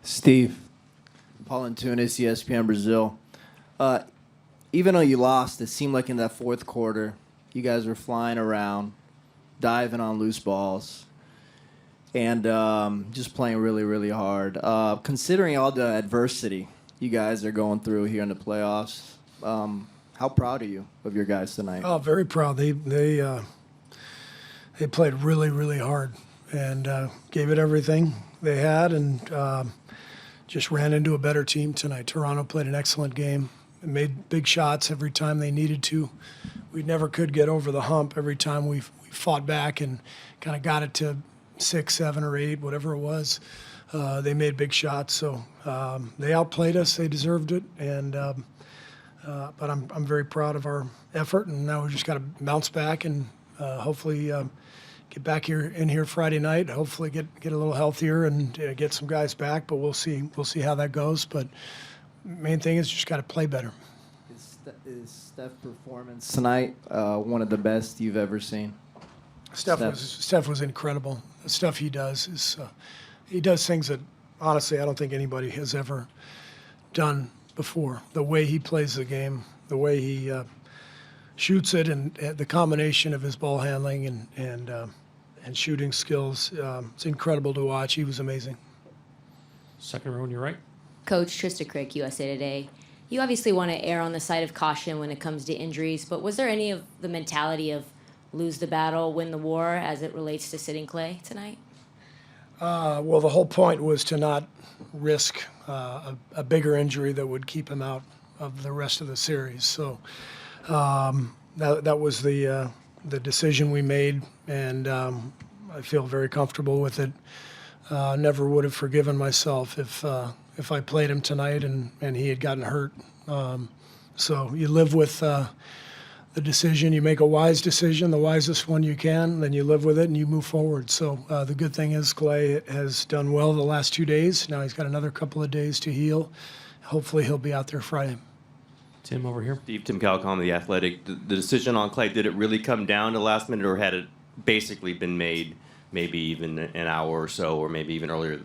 Steve, Paul Antunes, ESPN Brazil. Uh, Even though you lost, it seemed like in that fourth quarter, you guys were flying around, diving on loose balls, and just playing really, really hard. Considering all the adversity you guys are going through here in the playoffs, how proud are you of your guys tonight? Oh, very proud. They played really, really hard and gave it everything they had, and just ran into a better team tonight. Toronto played an excellent game. Made big shots every time they needed to. We never could get over the hump. Every time we fought back and kind of got it to 6, 7, or 8, whatever it was, they made big shots. So they outplayed us. They deserved it. And but I'm very proud of our effort. And now we just got to bounce back and hopefully get back here Friday night. Hopefully get a little healthier and get some guys back. But we'll see how that goes. But main thing is just got to play better. Is Steph's performance tonight one of the best you've ever seen? Steph was incredible. The stuff he does is he does things that honestly I don't think anybody has ever done before. The way he plays the game, the way he shoots it, and the combination of his ball handling and shooting skills, it's incredible to watch. He was amazing. Second row on your right. Coach Trista Crick, USA Today. You obviously want to err on the side of caution when it comes to injuries, but was there any of the mentality of lose the battle, win the war as it relates to sitting Clay tonight? Well, the whole point was to not risk a bigger injury that would keep him out of the rest of the series. So that was the decision we made, and I feel very comfortable with it. Never would have forgiven myself if I played him tonight and he had gotten hurt. So you live with the decision. You make a wise decision, the wisest one you can, then you live with it and you move forward. So the good thing is Clay has done well the last 2 days. Now he's got another couple of days to heal. Hopefully he'll be out there Friday. Tim over here. Tim Calcom, The Athletic. The decision on Clay, did it really come down to last minute, or had it basically been made maybe even an hour or so, or maybe even earlier,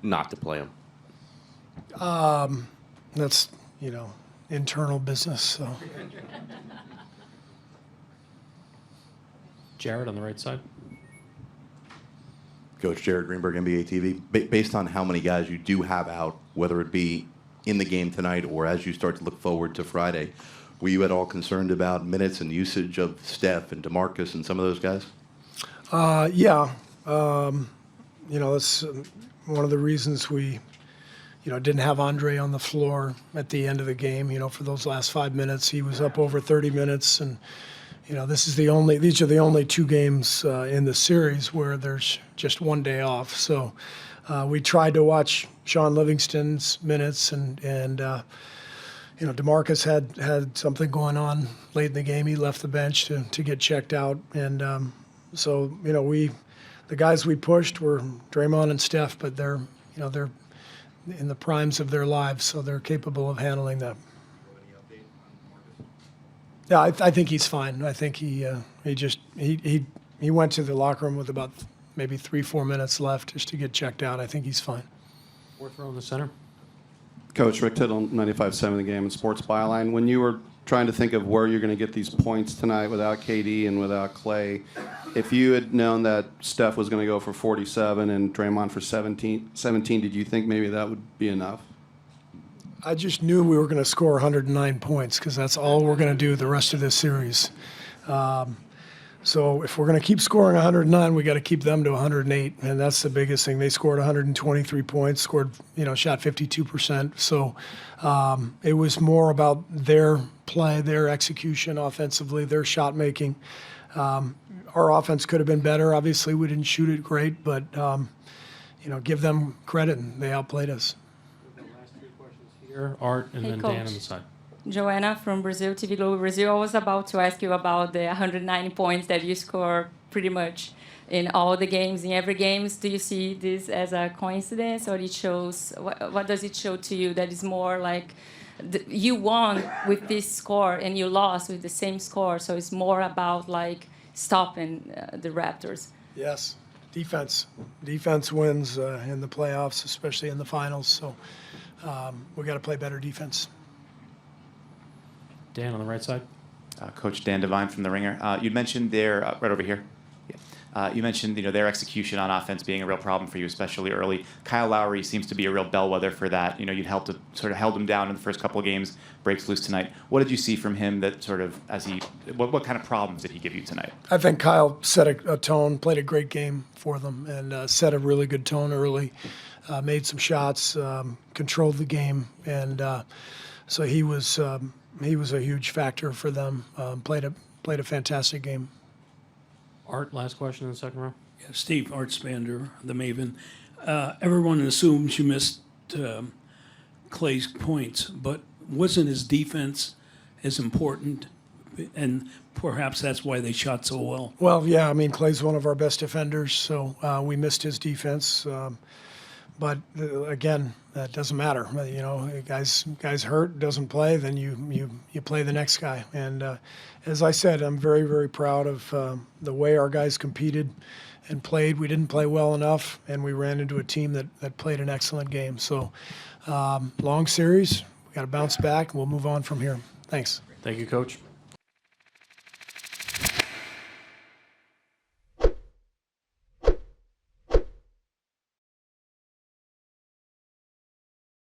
not to play him? That's, internal business. So. Jared on the right side. Coach Jared Greenberg, NBA TV. Based on how many guys you do have out, whether it be in the game tonight or as you start to look forward to Friday, were you at all concerned about minutes and usage of Steph and DeMarcus and some of those guys? Yeah. That's one of the reasons we, didn't have Andre on the floor at the end of the game. For those last 5 minutes, he was up over 30 minutes, and these are the only 2 games in the series where there's just 1 day off. So we tried to watch Sean Livingston's minutes, and DeMarcus had something going on late in the game. He left the bench to get checked out, and so the guys we pushed were Draymond and Steph, but they're in the primes of their lives, so they're capable of handling that. Yeah, I think he's fine. I think he went to the locker room with about maybe 3-4 minutes left just to get checked out. I think he's fine. Fourth row in the center. Coach Rick Tittle, 95.7 The Game and Sports Byline. When you were trying to think of where you're going to get these points tonight without KD and without Clay, if you had known that Steph was going to go for 47 and Draymond for 17, did you think maybe that would be enough? I just knew we were going to score 109 points because that's all we're going to do the rest of this series. So if we're going to keep scoring 109, we got to keep them to 108, and that's the biggest thing. They scored 123 points, shot 52%. So it was more about their play, their execution offensively, their shot making. Our offense could have been better. Obviously, we didn't shoot it great, but give them credit, and they outplayed us. Last 3 questions here. Art, and then Coach. Dan on the side. Joanna from Brazil, TV Globo Brazil. I was about to ask you about the 190 points that you score pretty much in all the games, in every game. Do you see this as a coincidence, or it shows? What does it show to you that is more like you won with this score and you lost with the same score? So it's more about like stopping the Raptors. Yes. Defense. Defense wins in the playoffs, especially in the finals. So we got to play better defense. Dan on the right side. Coach Dan Devine from The Ringer. You mentioned their right over here. Yeah. You mentioned their execution on offense being a real problem for you, especially early. Kyle Lowry seems to be a real bellwether for that. You'd helped to sort of held him down in the first couple of games. Breaks loose tonight. What did you see from him that sort of what kind of problems did he give you tonight? I think Kyle set a tone, played a great game for them, and set a really good tone early. Made some shots, controlled the game, and so he was a huge factor for them. Played a fantastic game. Art, last question in the second row. Yeah, Steve, Art Spander, the Maven. Everyone assumes you missed Clay's points, but wasn't his defense as important? And perhaps that's why they shot so well. Well, yeah, I mean, Clay's one of our best defenders, so we missed his defense. But again, that doesn't matter. Guys hurt, doesn't play, then you play the next guy. And as I said, I'm very, very proud of the way our guys competed and played. We didn't play well enough, and we ran into a team that played an excellent game. So long series, we got to bounce back, and we'll move on from here. Thanks. Thank you, Coach.